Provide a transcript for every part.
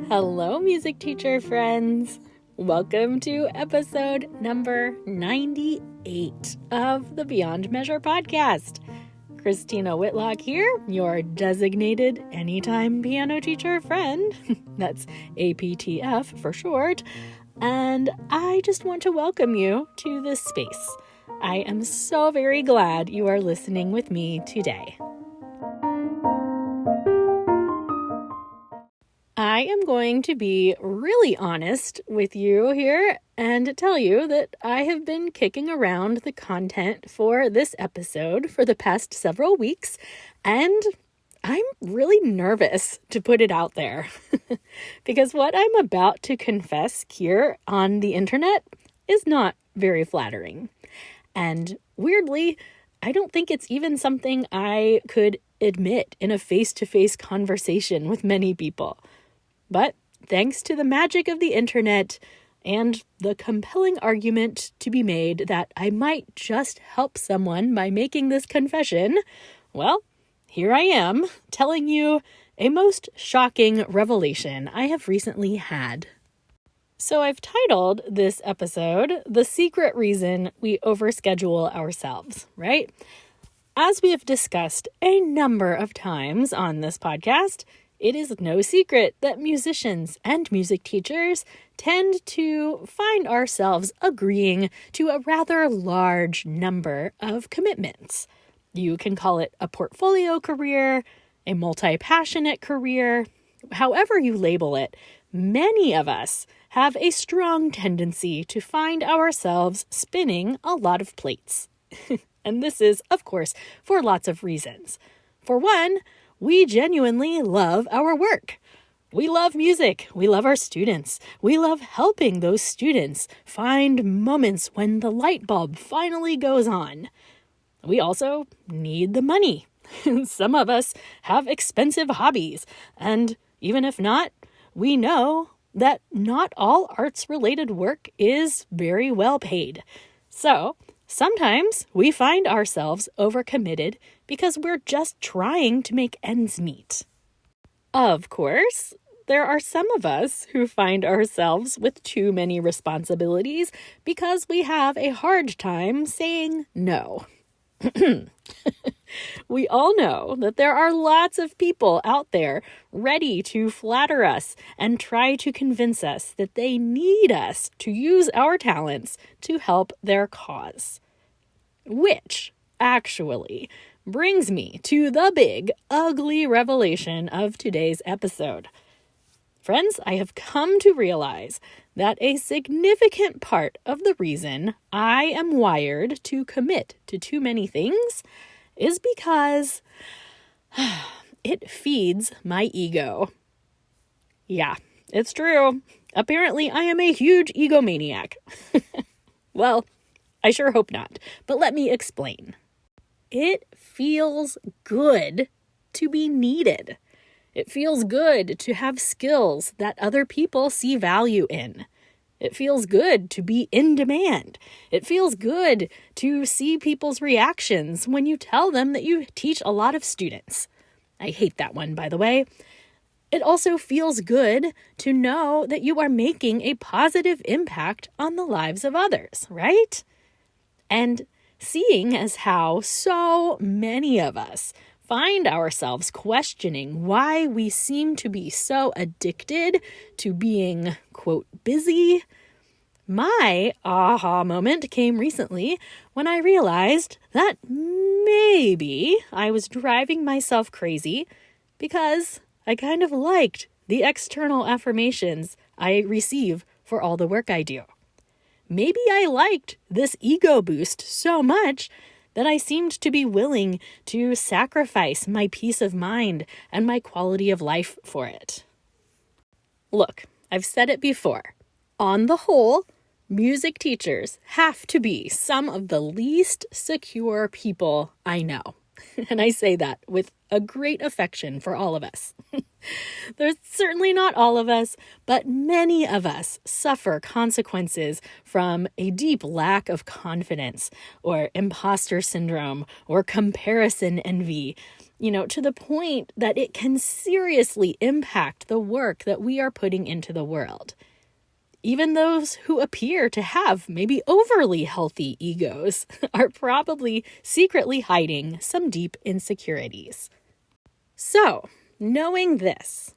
Hello, music teacher friends. Welcome to episode number 98 of the Beyond Measure podcast. Christina Whitlock here, your designated anytime piano teacher friend. That's APTF for short. And I just want to welcome you to this space. I am so very glad you are listening with me today. I am going to be really honest with you here and tell you that I have been kicking around the content for this episode for the past several weeks, and I'm really nervous to put it out there because what I'm about to confess here on the internet is not very flattering. And weirdly, I don't think it's even something I could admit in a face-to-face conversation with many people. But thanks to the magic of the internet and the compelling argument to be made that I might just help someone by making this confession, well, here I am telling you a most shocking revelation I have recently had. So I've titled this episode, The Secret Reason We Overschedule Ourselves, right? As we have discussed a number of times on this podcast, it is no secret that musicians and music teachers tend to find ourselves agreeing to a rather large number of commitments. You can call it a portfolio career, a multi-passionate career, however you label it. Many of us have a strong tendency to find ourselves spinning a lot of plates. And this is, of course, for lots of reasons. For one, we genuinely love our work. We love music. We love our students. We love helping those students find moments when the light bulb finally goes on. We also need the money. Some of us have expensive hobbies, and even if not, we know that not all arts-related work is very well paid. So sometimes we find ourselves overcommitted because we're just trying to make ends meet. Of course, there are some of us who find ourselves with too many responsibilities because we have a hard time saying no. We all know that there are lots of people out there ready to flatter us and try to convince us that they need us to use our talents to help their cause. Which, actually, brings me to the big, ugly revelation of today's episode. Friends, I have come to realize that a significant part of the reason I am wired to commit to too many things is because it feeds my ego. Yeah, it's true. Apparently, I am a huge egomaniac. Well, I sure hope not, but let me explain. It feels good to be needed. It feels good to have skills that other people see value in. It feels good to be in demand. It feels good to see people's reactions when you tell them that you teach a lot of students. I hate that one, by the way. It also feels good to know that you are making a positive impact on the lives of others, right? And seeing as how so many of us find ourselves questioning why we seem to be so addicted to being, quote, busy, my aha moment came recently when I realized that maybe I was driving myself crazy because I kind of liked the external affirmations I receive for all the work I do. Maybe I liked this ego boost so much that I seemed to be willing to sacrifice my peace of mind and my quality of life for it. Look, I've said it before. On the whole, music teachers have to be some of the least secure people I know. And I say that with a great affection for all of us. There's certainly not all of us, but many of us suffer consequences from a deep lack of confidence or imposter syndrome or comparison envy. to the point that it can seriously impact the work that we are putting into the world. Even those who appear to have maybe overly healthy egos are probably secretly hiding some deep insecurities. So, knowing this,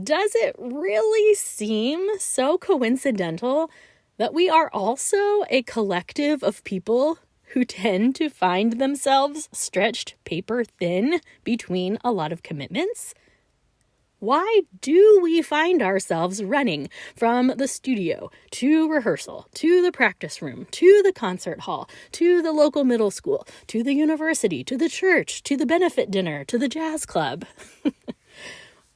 does it really seem so coincidental that we are also a collective of people who tend to find themselves stretched paper thin between a lot of commitments? Why do we find ourselves running from the studio to rehearsal, to the practice room, to the concert hall, to the local middle school, to the university, to the church, to the benefit dinner, to the jazz club?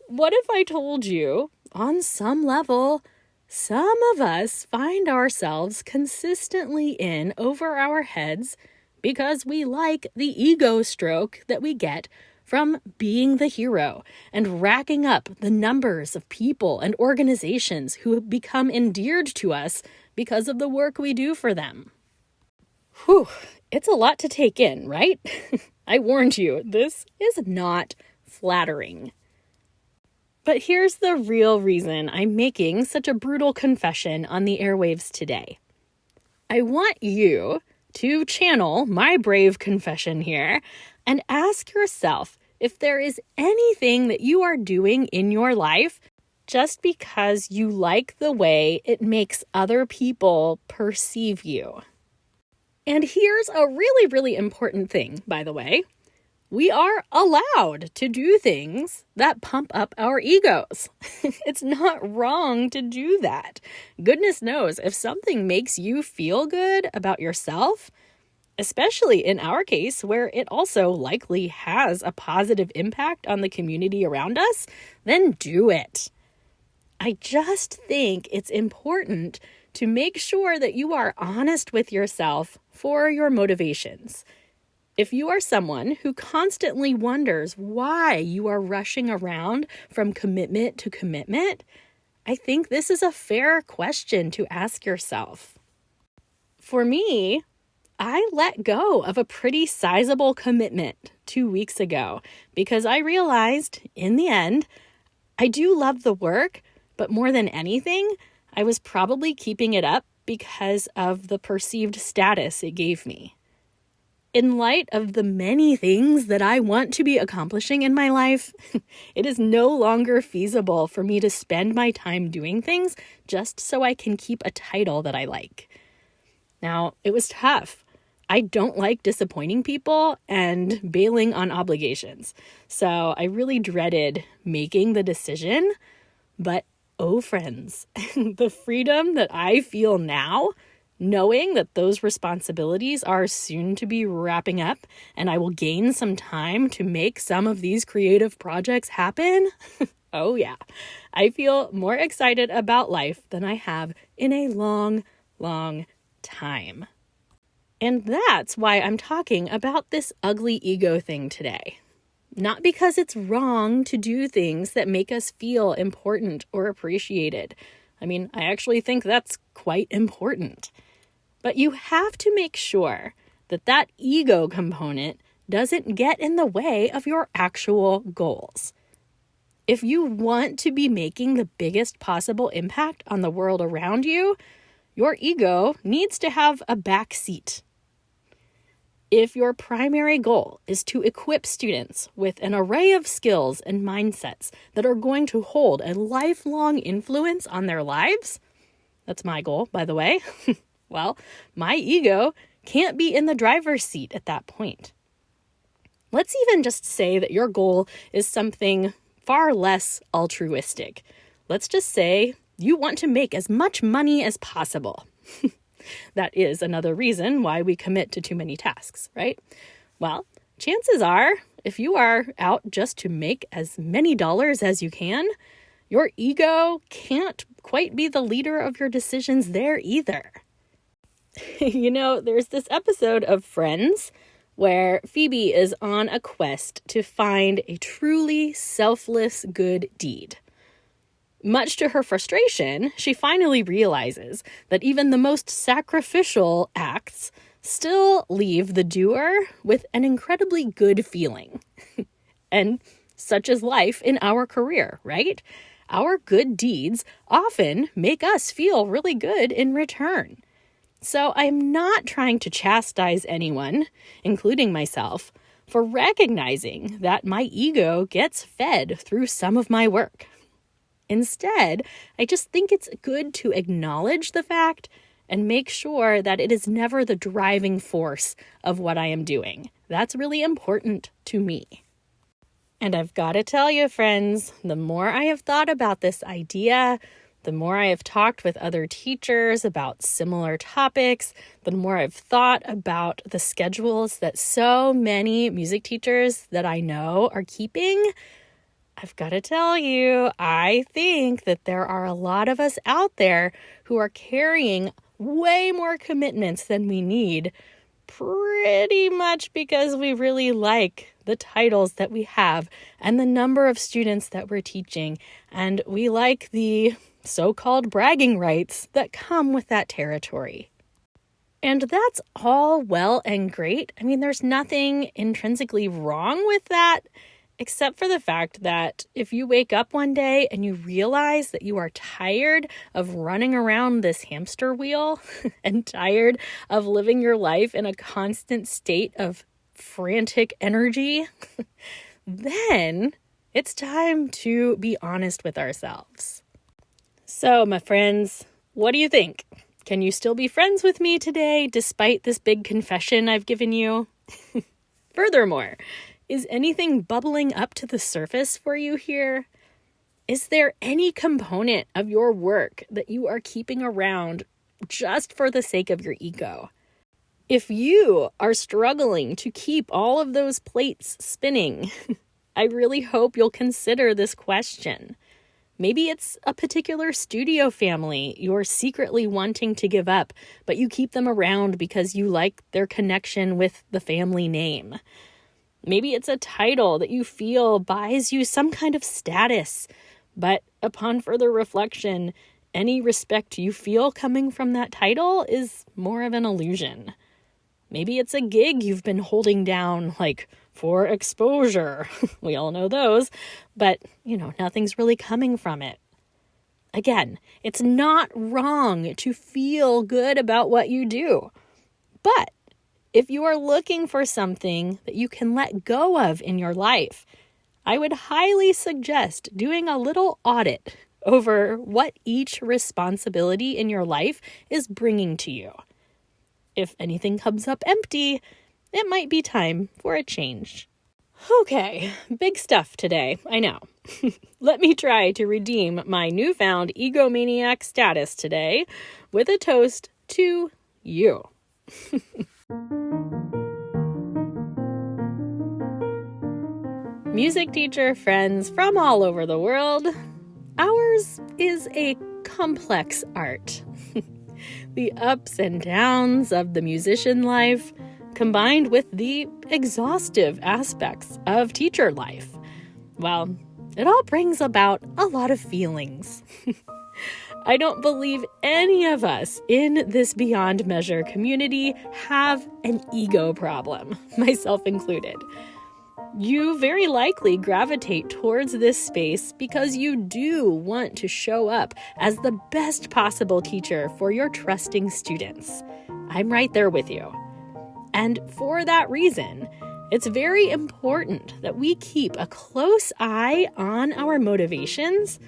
What if I told you, on some level, some of us find ourselves consistently in over our heads because we like the ego stroke that we get from being the hero and racking up the numbers of people and organizations who have become endeared to us because of the work we do for them? Whew, it's a lot to take in, right? I warned you, this is not flattering. But here's the real reason I'm making such a brutal confession on the airwaves today. I want you to channel my brave confession here and ask yourself if there is anything that you are doing in your life just because you like the way it makes other people perceive you. And here's a really, really important thing, by the way. We are allowed to do things that pump up our egos. It's not wrong to do that. Goodness knows, if something makes you feel good about yourself, especially in our case, where it also likely has a positive impact on the community around us, then do it. I just think it's important to make sure that you are honest with yourself for your motivations. If you are someone who constantly wonders why you are rushing around from commitment to commitment, I think this is a fair question to ask yourself. For me, I let go of a pretty sizable commitment 2 weeks ago because I realized, in the end, I do love the work, but more than anything, I was probably keeping it up because of the perceived status it gave me. In light of the many things that I want to be accomplishing in my life, it is no longer feasible for me to spend my time doing things just so I can keep a title that I like. Now, it was tough. I don't like disappointing people and bailing on obligations. So I really dreaded making the decision. But, oh friends, the freedom that I feel now, knowing that those responsibilities are soon to be wrapping up and I will gain some time to make some of these creative projects happen. Oh yeah, I feel more excited about life than I have in a long, long time. And that's why I'm talking about this ugly ego thing today. Not because it's wrong to do things that make us feel important or appreciated. I mean, I actually think that's quite important. But you have to make sure that that ego component doesn't get in the way of your actual goals. If you want to be making the biggest possible impact on the world around you, your ego needs to have a back seat. If your primary goal is to equip students with an array of skills and mindsets that are going to hold a lifelong influence on their lives, that's my goal, by the way, well, my ego can't be in the driver's seat at that point. Let's even just say that your goal is something far less altruistic. Let's just say you want to make as much money as possible. That is another reason why we commit to too many tasks, right? Well, chances are, if you are out just to make as many dollars as you can, your ego can't quite be the leader of your decisions there either. There's this episode of Friends where Phoebe is on a quest to find a truly selfless good deed. Much to her frustration, she finally realizes that even the most sacrificial acts still leave the doer with an incredibly good feeling. And such is life in our career, right? Our good deeds often make us feel really good in return. So I'm not trying to chastise anyone, including myself, for recognizing that my ego gets fed through some of my work. Instead, I just think it's good to acknowledge the fact and make sure that it is never the driving force of what I am doing. That's really important to me. And I've got to tell you, friends, the more I have thought about this idea, the more I have talked with other teachers about similar topics, the more I've thought about the schedules that so many music teachers that I know are keeping, I've got to tell you, I think that there are a lot of us out there who are carrying way more commitments than we need, pretty much because we really like the titles that we have and the number of students that we're teaching, and we like the so-called bragging rights that come with that territory. And that's all well and great. I mean, there's nothing intrinsically wrong with that, except for the fact that if you wake up one day and you realize that you are tired of running around this hamster wheel and tired of living your life in a constant state of frantic energy, then it's time to be honest with ourselves. So, my friends, what do you think? Can you still be friends with me today despite this big confession I've given you? Furthermore, is anything bubbling up to the surface for you here? Is there any component of your work that you are keeping around just for the sake of your ego? If you are struggling to keep all of those plates spinning, I really hope you'll consider this question. Maybe it's a particular studio family you're secretly wanting to give up, but you keep them around because you like their connection with the family name. Maybe it's a title that you feel buys you some kind of status, but upon further reflection, any respect you feel coming from that title is more of an illusion. Maybe it's a gig you've been holding down, like for exposure. We all know those, but, nothing's really coming from it. Again, it's not wrong to feel good about what you do, but if you are looking for something that you can let go of in your life, I would highly suggest doing a little audit over what each responsibility in your life is bringing to you. If anything comes up empty, it might be time for a change. Okay, big stuff today, I know. Let me try to redeem my newfound egomaniac status today with a toast to you. Music teacher friends from all over the world, ours is a complex art. The ups and downs of the musician life, combined with the exhaustive aspects of teacher life. Well, it all brings about a lot of feelings. I don't believe any of us in this Beyond Measure community have an ego problem, myself included. You very likely gravitate towards this space because you do want to show up as the best possible teacher for your trusting students. I'm right there with you. And for that reason, it's very important that we keep a close eye on our motivations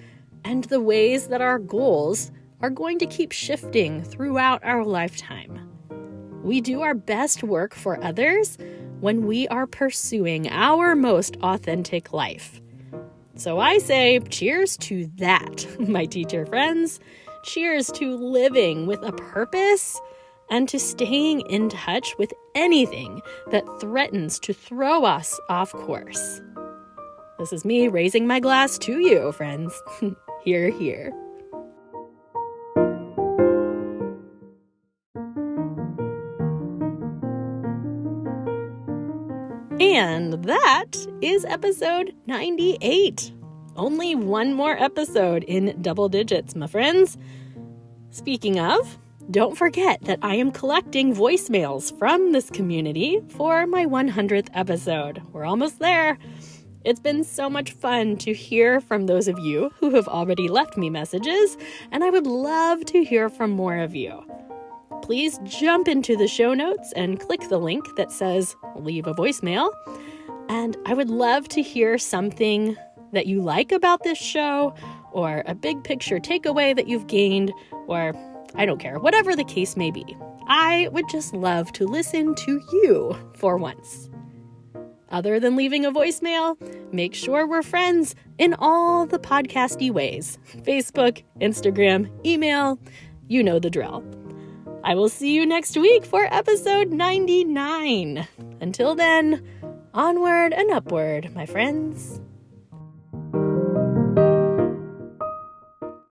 and the ways that our goals are going to keep shifting throughout our lifetime. We do our best work for others when we are pursuing our most authentic life. So I say cheers to that, my teacher friends. Cheers to living with a purpose and to staying in touch with anything that threatens to throw us off course. This is me raising my glass to you, friends. Hear, hear. And that is episode 98. Only one more episode in double digits, my friends. Speaking of, don't forget that I am collecting voicemails from this community for my 100th episode. We're almost there. It's been so much fun to hear from those of you who have already left me messages, and I would love to hear from more of you. Please jump into the show notes and click the link that says leave a voicemail. And I would love to hear something that you like about this show, or a big picture takeaway that you've gained, or I don't care, whatever the case may be. I would just love to listen to you for once. Other than leaving a voicemail, make sure we're friends in all the podcasty ways. Facebook, Instagram, email, you know the drill. I will see you next week for episode 99. Until then, onward and upward, my friends.